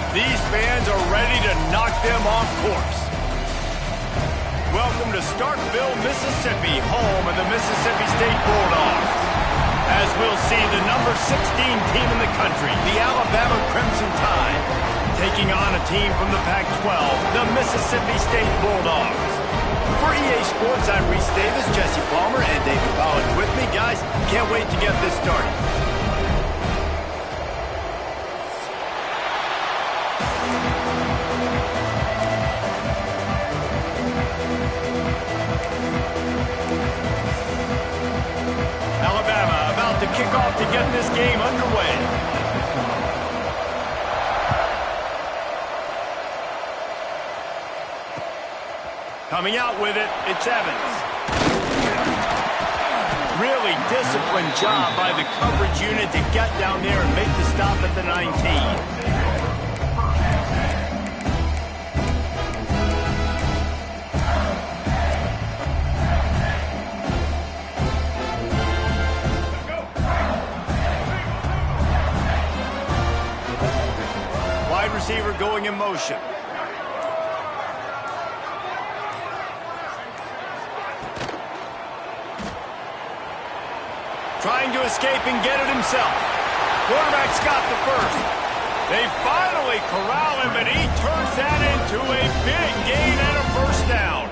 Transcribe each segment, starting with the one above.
These fans are ready to knock them off course. Welcome to Starkville, Mississippi, home of the Mississippi State Bulldogs. As we'll see the number 16 team in the country, the Alabama Crimson Tide, taking on a team from the Pac-12, the Mississippi State Bulldogs. For EA Sports, I'm Reese Davis, Jesse Palmer, and David Pollack with me. Guys, can't wait to get this started. Alabama about to kick off to get this game underway. Coming out with it, it's Evans. Really disciplined job by the coverage unit to get down there and make the stop at the 19. Wide receiver going in motion. Trying to escape and get it himself. Quarterback's got the first. They finally corral him, and he turns that into a big gain and a first down.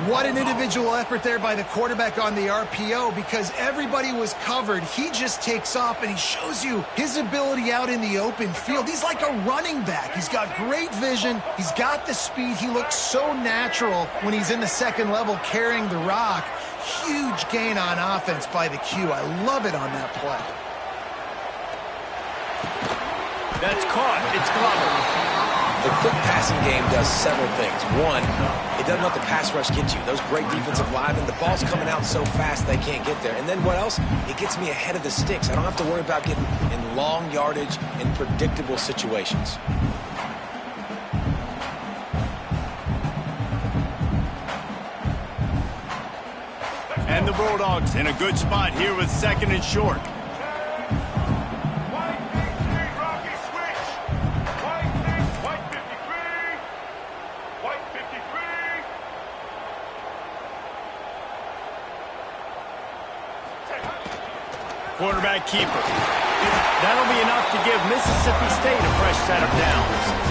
What an individual effort there by the quarterback on the RPO, because everybody was covered. He just takes off, and he shows you his ability out in the open field. He's like a running back. He's got great vision. He's got the speed. He looks so natural when he's in the second level carrying the rock. Huge gain on offense by the Q. I love it on that play. That's caught. It's Glover. The quick passing game does several things. One, it doesn't let the pass rush get you. Those great defensive linemen, the ball's coming out so fast they can't get there. And then what else? It gets me ahead of the sticks. I don't have to worry about getting in long yardage in predictable situations. And the Bulldogs in a good spot here with second and short. Quarterback keeper. That'll be enough to give Mississippi State a fresh set of downs.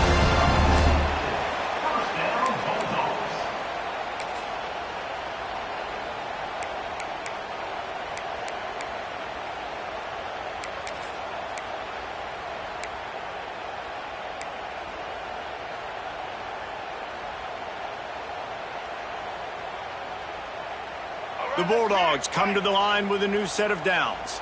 The Bulldogs come to the line with a new set of downs.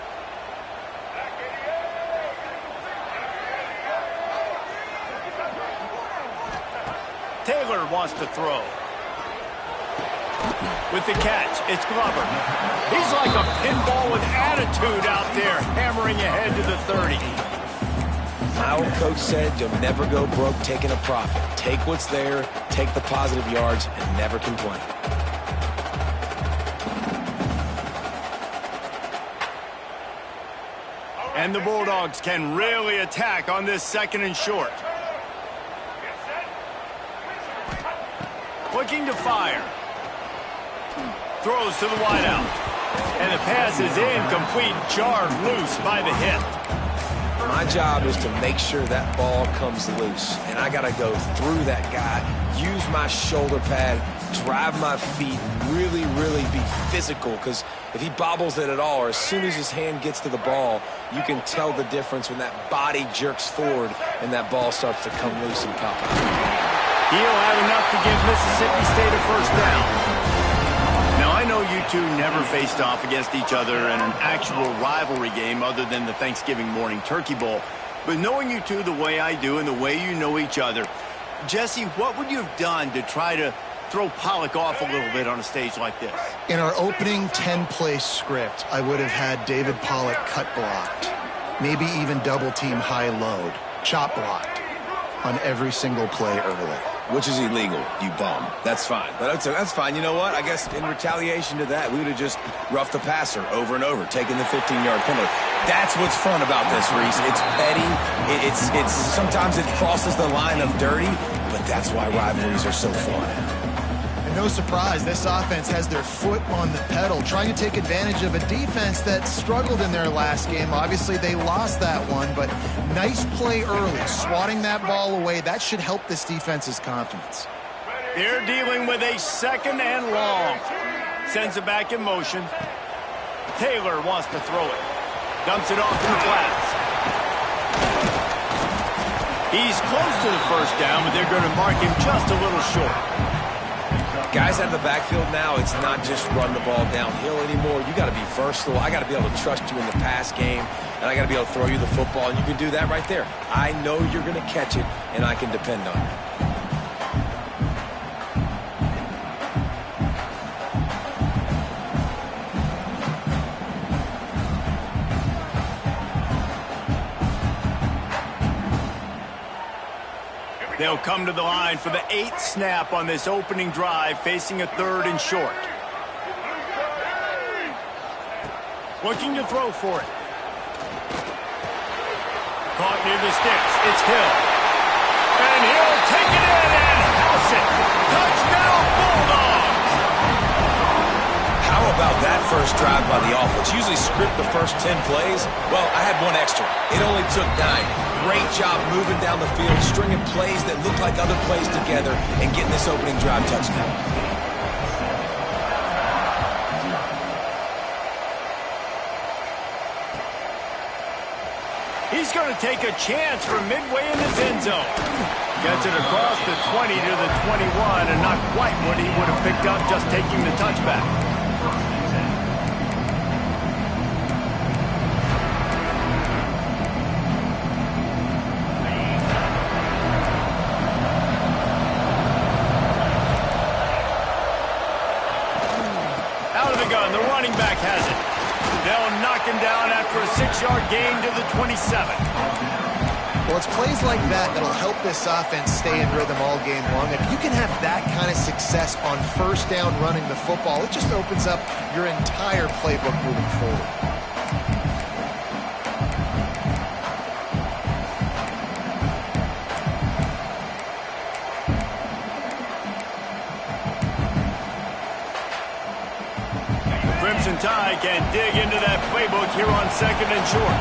Taylor wants to throw. With the catch, it's Glover. He's like a pinball with attitude out there, hammering ahead to the 30. My old coach said you'll never go broke taking a profit. Take what's there, take the positive yards, and never complain. And the Bulldogs can really attack on this second and short. Looking to fire. Throws to the wideout. And the pass is incomplete, jarred loose by the hip. My job is to make sure that ball comes loose. And I got to go through that guy, use my shoulder pad, drive my feet, really, really be physical. Because if he bobbles it at all, or as soon as his hand gets to the ball, you can tell the difference when that body jerks forward and that ball starts to come loose and pop out. He'll have enough to give Mississippi State a first down. Now, I know you two never faced off against each other in an actual rivalry game other than the Thanksgiving morning Turkey Bowl. But knowing you two the way I do and the way you know each other, Jesse, what would you have done to try to throw Pollack off a little bit on a stage like this? In our opening 10-play script, I would have had David Pollack cut blocked, maybe even double-team high load, chop blocked on every single play early. which is illegal, you bum. That's fine. But that's fine. You know what? I guess in retaliation to that, we would have just roughed the passer over and over, taking the 15-yard penalty. That's what's fun about this, Reese. It's petty. It's sometimes it crosses the line of dirty, but that's why rivalries are so fun. No surprise, this offense has their foot on the pedal, trying to take advantage of a defense that struggled in their last game. Obviously, they lost that one, but nice play early, swatting that ball away. That should help this defense's confidence. They're dealing with a second and long. Sends it back in motion. Taylor wants to throw it. Dumps it off in the flats. He's close to the first down, but they're going to mark him just a little short. Guys out of the backfield now, it's not just run the ball downhill anymore. You got to be versatile. I got to be able to trust you in the pass game, and I got to be able to throw you the football, and you can do that right there. I know you're going to catch it, and I can depend on it. They'll come to the line for the 8th snap on this opening drive, facing a 3rd and short. Looking to throw for it. Caught near the sticks. It's Hill. And he'll take it in and house it. Touchdown, Bulldogs! How about that first drive by the offense? Usually script the first 10 plays. Well, I had one extra. It only took 9. Great job moving down the field, stringing plays that look like other plays together, and getting this opening drive touchdown. He's going to take a chance from midway in his end zone. Gets it across the 20 to the 21, and not quite what he would have picked up just taking the touchback. The running back has it. They'll knock him down after a 6-yard gain to the 27. Well, it's plays like that that'll help this offense stay in rhythm all game long. If you can have that kind of success on first down running the football, it just opens up your entire playbook moving forward. Crimson Tide can dig into that playbook here on 2nd and short.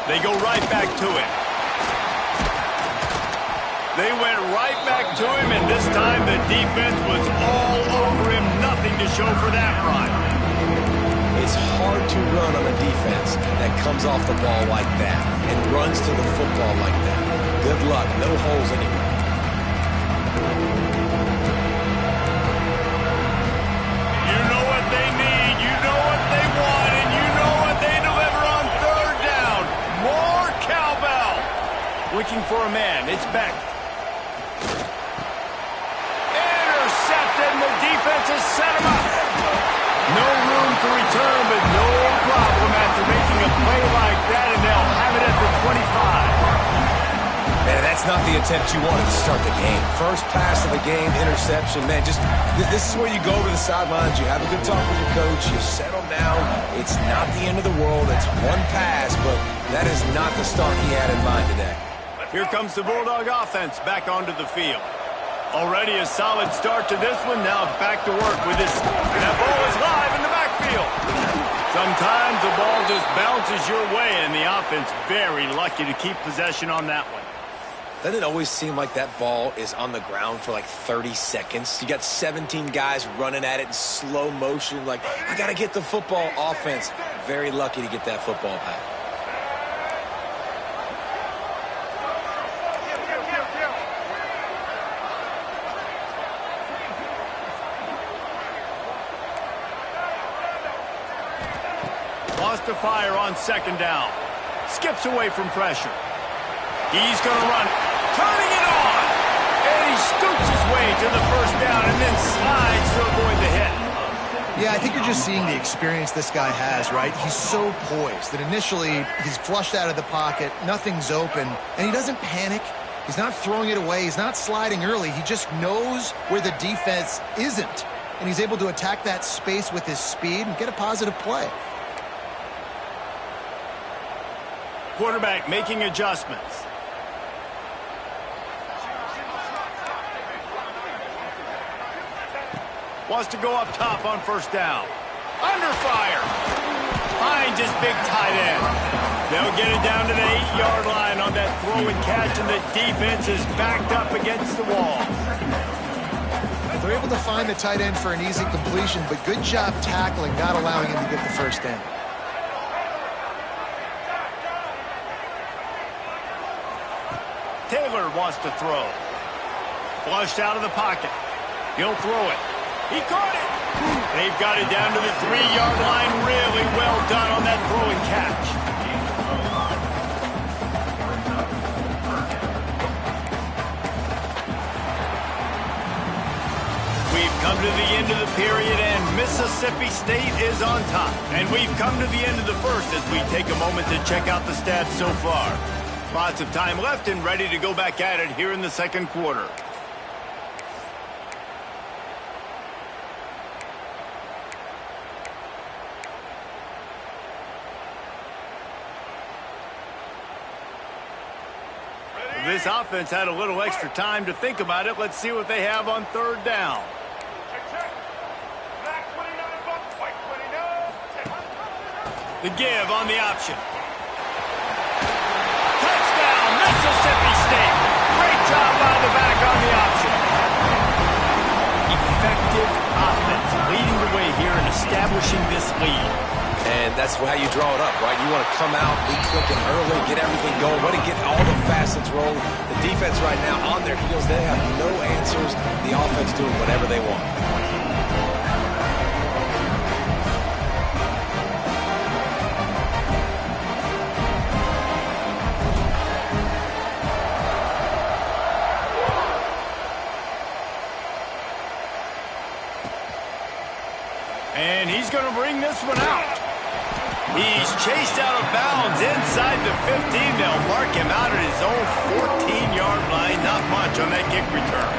They go right back to it. They went right back to him, and this time the defense was all over him. Nothing to show for that run. It's hard to run on a defense that comes off the ball like that and runs to the football like that. Good luck. No holes anywhere. Looking for a man. It's Beck. Intercepted, and the defense has set him up. No room to return, but no problem after making a play like that, and they'll have it at the 25. Man, that's not the attempt you wanted to start the game. First pass of the game, interception. Man, just this is where you go to the sidelines. You have a good talk with your coach. You settle down. It's not the end of the world. It's one pass, but that is not the start he had in mind today. Here comes the Bulldog offense back onto the field. Already a solid start to this one. Now back to work with this. That ball is live in the backfield. Sometimes the ball just bounces your way, and the offense very lucky to keep possession on that one. Doesn't it always seem like that ball is on the ground for like 30 seconds? You got 17 guys running at it in slow motion. Like, I got to get the football. Offense, very lucky to get that football back. Lost to fire on 2nd down. Skips away from pressure. He's going to run. Turning it on. And he scoots his way to the first down and then slides to avoid the hit. Yeah, I think you're just seeing the experience this guy has, right? He's so poised that initially he's flushed out of the pocket, nothing's open, and he doesn't panic. He's not throwing it away. He's not sliding early. He just knows where the defense isn't. And he's able to attack that space with his speed and get a positive play. Quarterback making adjustments. Wants to go up top on first down. Under fire. Finds his big tight end. They'll get it down to the 8-yard line on that throw and catch, and the defense is backed up against the wall. They're able to find the tight end for an easy completion, but good job tackling, not allowing him to get the first down. Taylor wants to throw. Flushed out of the pocket. He'll throw it. He caught it. They've got it down to the 3-yard line. Really well done on that throw and catch. We've come to the end of the period, and Mississippi State is on top. And we've come to the end of the first as we take a moment to check out the stats so far. Lots of time left and ready to go back at it here in the second quarter. This offense had a little extra time to think about it. Let's see what they have on third down. The give on the option. Touchdown, Mississippi State. Great job by the back on the option. Effective offense leading the way here and establishing this lead. And that's how you draw it up, right? You want to come out, be clicking early, get everything going, want to get all the facets rolling. The defense right now on their heels, they have no answers. The offense doing whatever they want. And he's going to bring this one out. He's chased out of bounds inside the 15. They'll mark him out at his own 14-yard line. Not much on that kick return.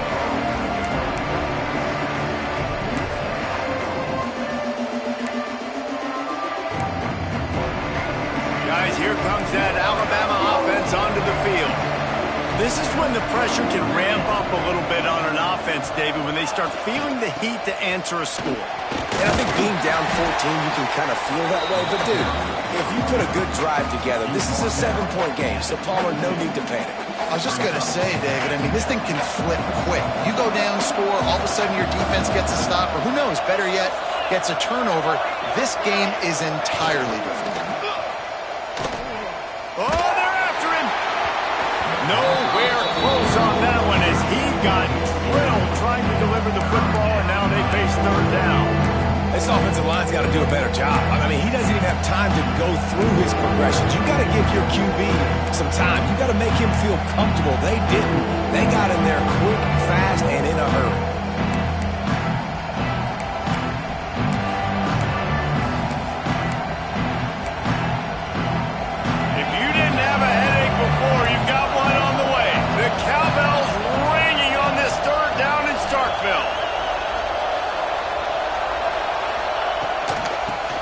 Guys, here comes that Alabama offense onto the field. This is when the pressure can ramp up a little bit on an offense, David, when they start feeling the heat to answer a score. And I think being down 14, you can kind of feel that way. But, dude, if you put a good drive together, this is a 7-point game, so Palmer, no need to panic. I was just going to say, David, I mean, this thing can flip quick. You go down, score, all of a sudden your defense gets a stop, or who knows, better yet, gets a turnover. This game is entirely different. Oh, they're after him. Nowhere close on that one as he got drilled trying to deliver the football, and now they face third down. This offensive line's got to do a better job. I mean, he doesn't even have time to go through his progressions. You got to give your QB some time. You got to make him feel comfortable. They didn't. They got in there quick, fast, and in a hurry. If you didn't have a headache before, you've got one on the way. The cowbell's ringing on this third down in Starkville.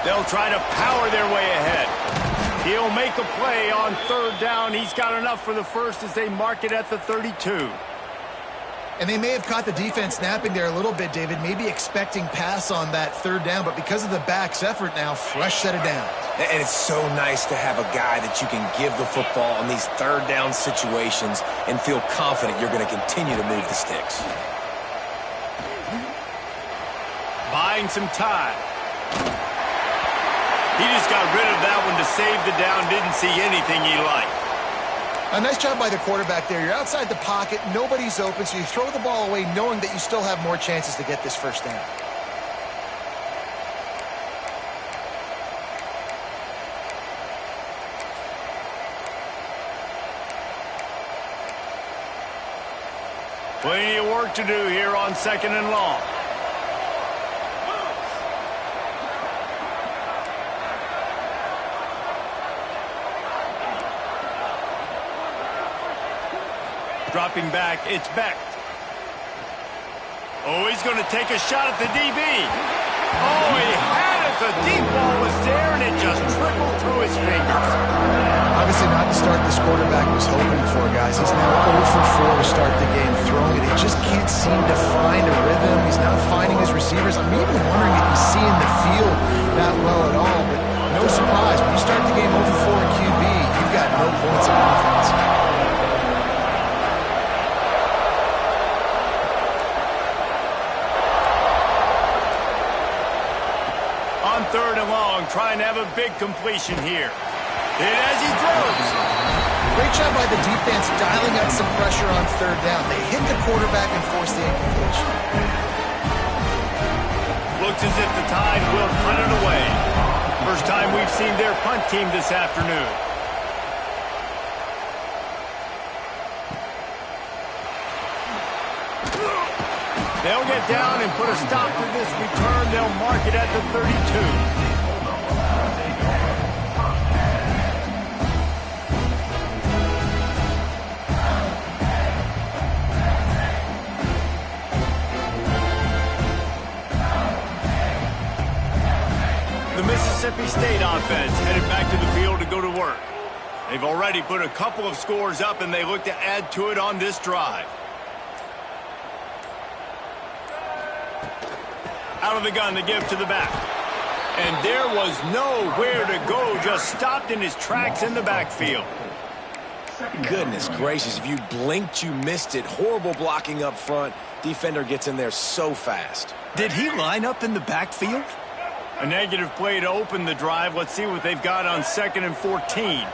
They'll try to power their way ahead. He'll make a play on third down. He's got enough for the first as they mark it at the 32. And they may have caught the defense napping there a little bit, David, maybe expecting pass on that third down, but because of the back's effort now, fresh set of downs. And it's so nice to have a guy that you can give the football on these third down situations and feel confident you're going to continue to move the sticks. Buying some time. He just got rid of that one to save the down. Didn't see anything he liked. A nice job by the quarterback there. You're outside the pocket. Nobody's open, so you throw the ball away knowing that you still have more chances to get this first down. Plenty of work to do here on second and long. Dropping back, it's Beck. Oh, he's going to take a shot at the DB. Oh, he had it. The deep ball was there, and it just trickled through his fingers. Obviously not the start this quarterback was hoping for, guys. He's now 0 for 4 to start the game throwing it. He just can't seem to find a rhythm. He's not finding his receivers. I'm even wondering if he's seeing the field that well at all. But no surprise, when you start the game 0 for 4 in QB, you've got no points of offense. On 3rd and long, trying to have a big completion here. And as he throws. Great job by the defense dialing up some pressure on 3rd down. They hit the quarterback and forced the incompletion. Looks as if the Tide will punt it away. First time we've seen their punt team this afternoon. They'll get down and put a stop to this return. They'll mark it at the 32. The Mississippi State offense headed back to the field to go to work. They've already put a couple of scores up, and they look to add to it on this drive. Out of the gun to give to the back. And there was nowhere to go, just stopped in his tracks in the backfield. Goodness gracious, if you blinked, you missed it. Horrible blocking up front. Defender gets in there so fast. Did he line up in the backfield? A negative play to open the drive. Let's see what they've got on 2nd and 14.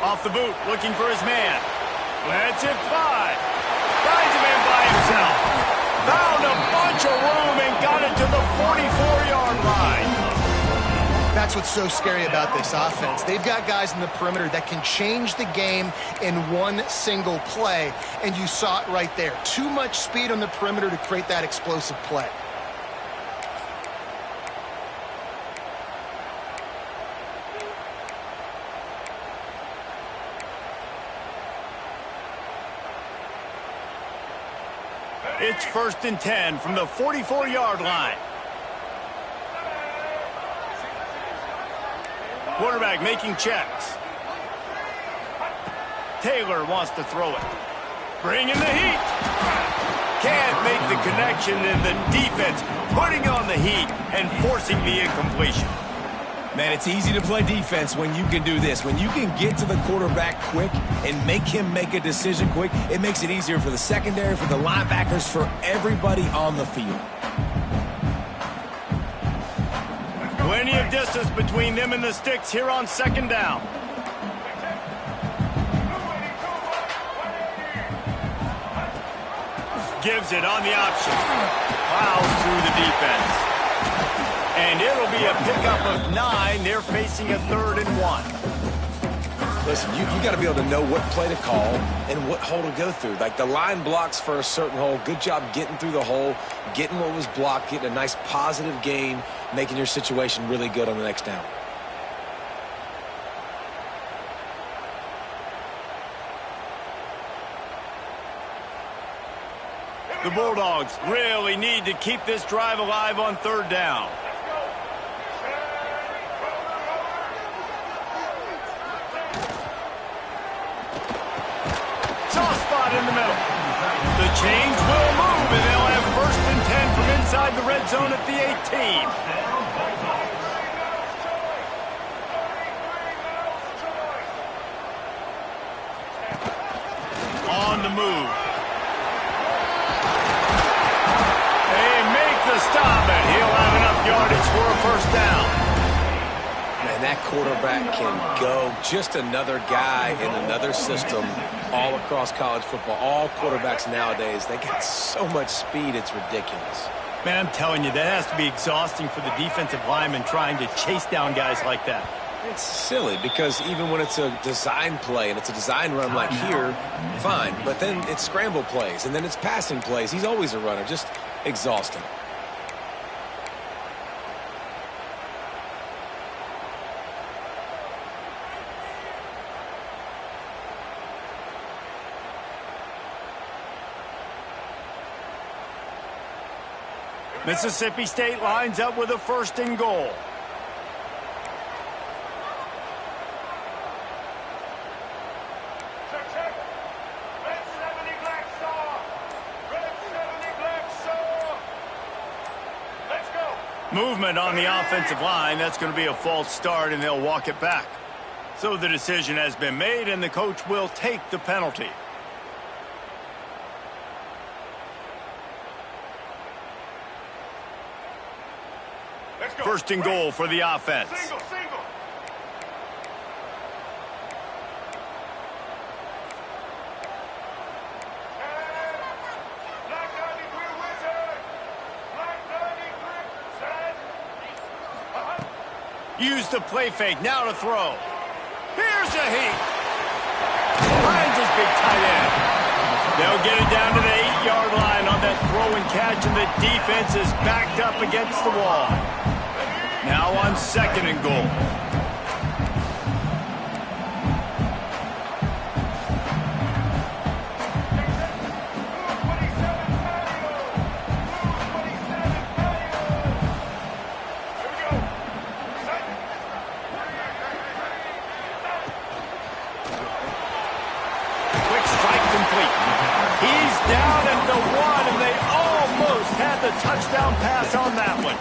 Off the boot, looking for his man. Lets it fly. Finds a man by himself. Found a bunch of room and got it to the 44-yard line. That's what's so scary about this offense. They've got guys in the perimeter that can change the game in one single play, and you saw it right there. Too much speed on the perimeter to create that explosive play. It's 1st and 10 from the 44-yard line. Quarterback making checks. Taylor wants to throw it. Bringing the heat. Can't make the connection, and the defense putting on the heat and forcing the incompletion. Man, it's easy to play defense when you can do this. When you can get to the quarterback quick and make him make a decision quick, it makes it easier for the secondary, for the linebackers, for everybody on the field. Plenty of distance between them and the sticks here on 2nd down. Gives it on the option. Plows through the defense. And it'll be a pickup of 9. They're facing a 3rd and 1. Listen, you got to be able to know what play to call and what hole to go through. Like the line blocks for a certain hole. Good job getting through the hole, getting what was blocked, getting a nice positive gain, making your situation really good on the next down. The Bulldogs really need to keep this drive alive on 3rd down. Soft spot in the middle. The chains will move, and they'll have 1st and 10 from inside the red zone at the 18. On the move. Stop it. He'll have enough yardage for a 1st down. Man, that quarterback can go. Just another guy in another system all across college football. All quarterbacks nowadays, they got so much speed, it's ridiculous. Man, I'm telling you, that has to be exhausting for the defensive lineman trying to chase down guys like that. It's silly because even when it's a design play and it's a design run like here, fine. But then it's scramble plays and then it's passing plays. He's always a runner. Just exhausting. Mississippi State lines up with a 1st and goal. Movement on the offensive line. That's going to be a false start, and they'll walk it back. So the decision has been made, and the coach will take the penalty. First and goal for the offense. Use the play fake. Now to throw. Here's a heat. Finds his big tight end. They'll get it down to the 8-yard line on that throw and catch, and the defense is backed up against the wall. Now on 2nd and goal. Quick strike complete. He's down at the 1, and they almost had the touchdown pass on that one.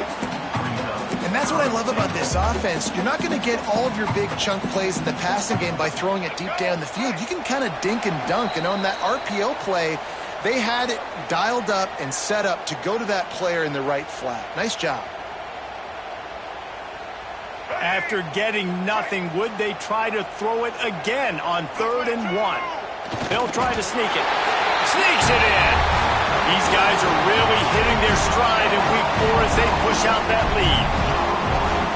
And that's what I love about this offense. You're not going to get all of your big chunk plays in the passing game by throwing it deep down the field. You can kind of dink and dunk. And on that RPO play, they had it dialed up and set up to go to that player in the right flat. Nice job. After getting nothing, would they try to throw it again on 3rd and 1? They'll try to sneak it. Sneaks it in. These guys are really hitting their stride in week 4 as they push out that lead.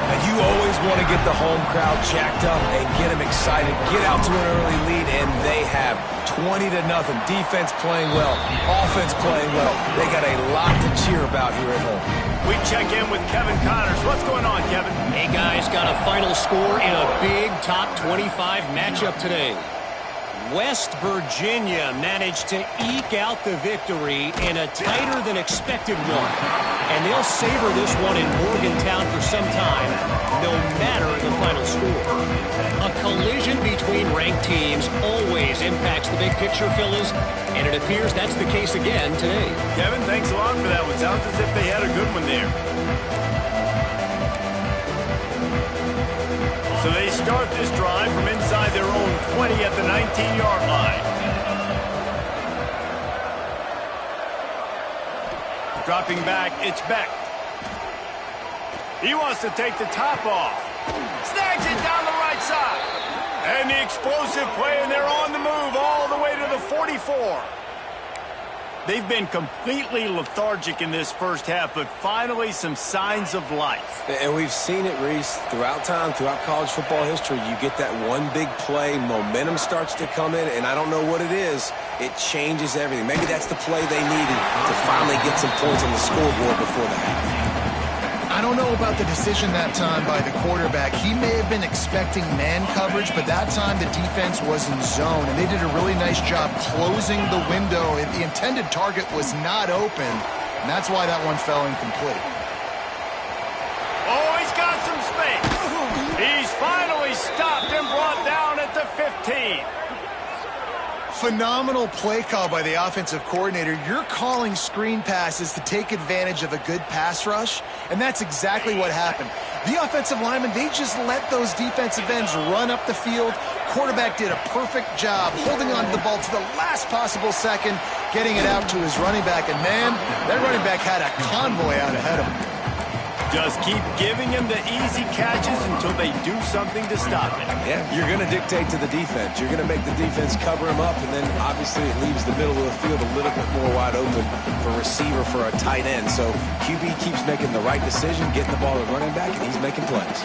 And you always want to get the home crowd jacked up and get them excited. Get out to an early lead, and they have 20-0. Defense playing well. Offense playing well. They got a lot to cheer about here at home. We check in with Kevin Connors. What's going on, Kevin? Hey, guys, got a final score in a big top 25 matchup today. West Virginia managed to eke out the victory in a tighter than expected one. And they'll savor this one in Morgantown for some time, no matter the final score. A collision between ranked teams always impacts the big picture, fellas, and it appears that's the case again today. Kevin, thanks a lot for that one. Sounds as if they had a good one there. So they start this drive from inside their own 20 at the 19-yard line. Dropping back, it's Beck. He wants to take the top off. Snags it down the right side. And the explosive play, and they're on the move all the way to the 44. They've been completely lethargic in this first half, but finally some signs of life. And we've seen it, Reese, throughout time, throughout college football history. You get that one big play, momentum starts to come in, and I don't know what it is. It changes everything. Maybe that's the play they needed to finally get some points on the scoreboard before the half. I don't know about the decision that time by the quarterback. He may have been expecting man coverage, but that time the defense was in zone, and they did a really nice job closing the window. The intended target was not open, and that's why that one fell incomplete. Oh, he's got some space. He's finally stopped and brought down at the 15. Phenomenal play call by the offensive coordinator. You're calling screen passes to take advantage of a good pass rush, and that's exactly what happened. The offensive linemen, they just let those defensive ends run up the field. Quarterback did a perfect job holding on to the ball to the last possible second, getting it out to his running back, and man, that running back had a convoy out ahead of him. Just keep giving him the easy catches until they do something to stop it. Yeah, you're going to dictate to the defense. You're going to make the defense cover him up, and then obviously it leaves the middle of the field a little bit more wide open for receiver, for a tight end. So QB keeps making the right decision, getting the ball to running back, and he's making plays.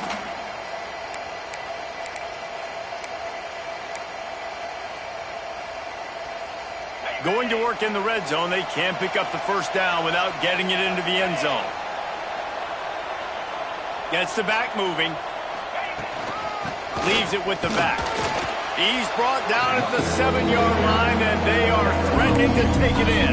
Going to work in the red zone, they can't pick up the first down without getting it into the end zone. Gets the back moving. Leaves it with the back. He's brought down at the 7-yard line, and they are threatening to take it in.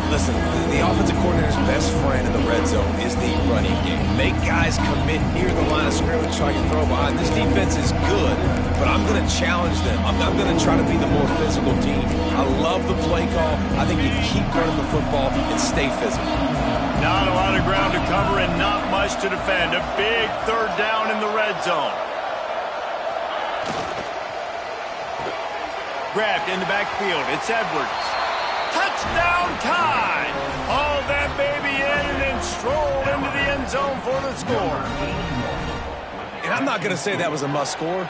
Listen, the offensive coordinator's best friend in the red zone is the running game. Make guys commit near the line of scrimmage so I can throw behind. This defense is good, but I'm going to challenge them. I'm going to try to be the more physical team. I love the play call. I think you keep running the football and stay physical. Not a lot of ground to cover and not much to defend. A big third down in the red zone. Grabbed in the backfield. It's Edwards. Touchdown time! Haul that baby in and then stroll into the end zone for the score. And I'm not going to say that was a must score,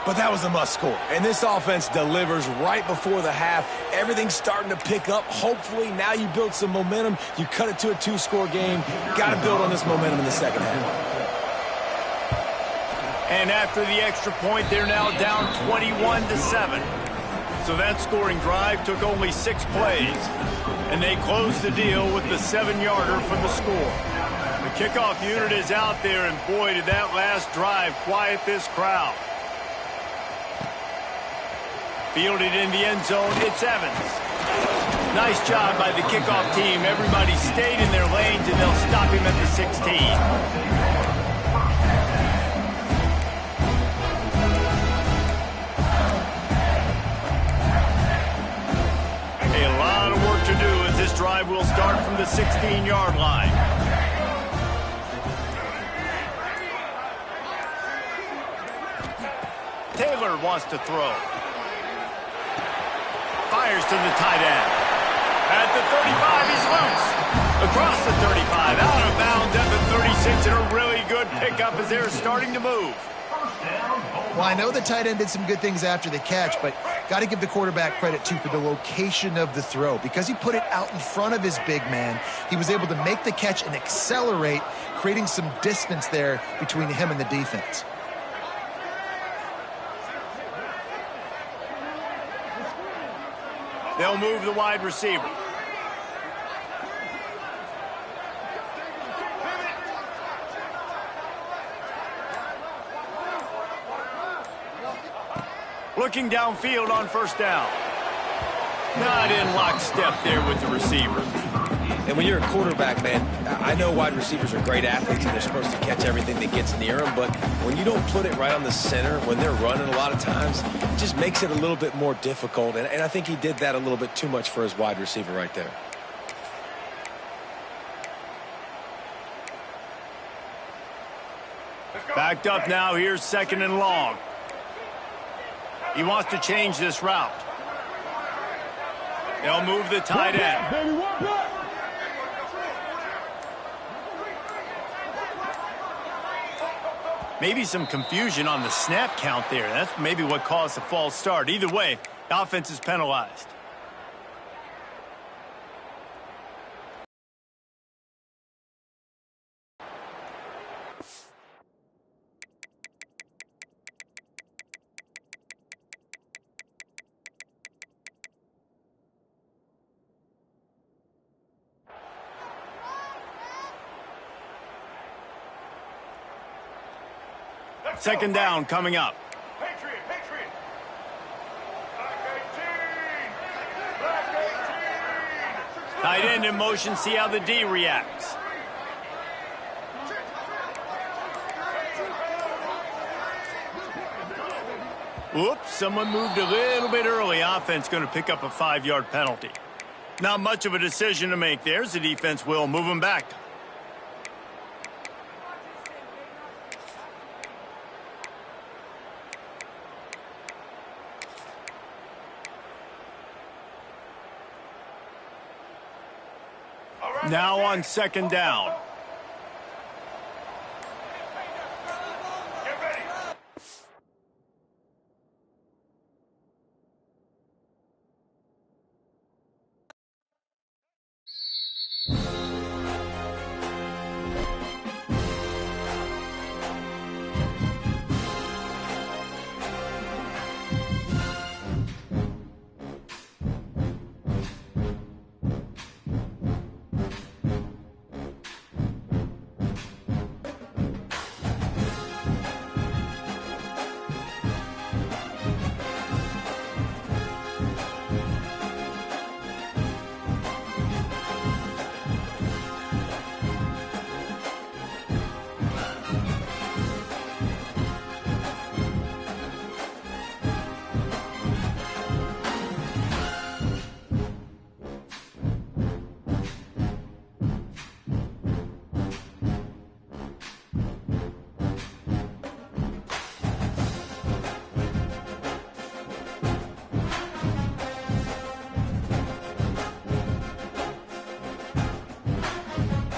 but that was a must score. And this offense delivers right before the half. Everything's starting to pick up. Hopefully now you build some momentum. You cut it to a 2-score game. Got to build on this momentum in the second half. And after the extra point, they're now down 21-7. So that scoring drive took only 6 plays, and they closed the deal with the 7-yarder for the score. The kickoff unit is out there, and boy, did that last drive quiet this crowd. Fielded in the end zone, it's Evans. Nice job by the kickoff team. Everybody stayed in their lanes, and they'll stop him at the 16. To do as this drive will start from the 16-yard line. Taylor wants to throw. Fires to the tight end. At the 35, he's loose. Across the 35, out of bounds at the 36, and a really good pickup as they're starting to move. Well, I know the tight end did some good things after the catch, but got to give the quarterback credit, too, for the location of the throw. Because he put it out in front of his big man, he was able to make the catch and accelerate, creating some distance there between him and the defense. They'll move the wide receiver. Looking downfield on first down. Not in lockstep there with the receiver. And when you're a quarterback, man, I know wide receivers are great athletes and they're supposed to catch everything that gets near them, but when you don't put it right on the center, when they're running a lot of times, it just makes it a little bit more difficult. And I think he did that a little bit too much for his wide receiver right there. Backed up now, here's 2nd and long. He wants to change this route. They'll move the tight end. Maybe some confusion on the snap count there. That's maybe what caused the false start. Either way, the offense is penalized. Second down coming up. Patriot. Tight end in motion, see how the D reacts. Whoops, someone moved a little bit early. Offense going to pick up a 5-yard penalty. Not much of a decision to make there. The defense will move him back. Now on second down.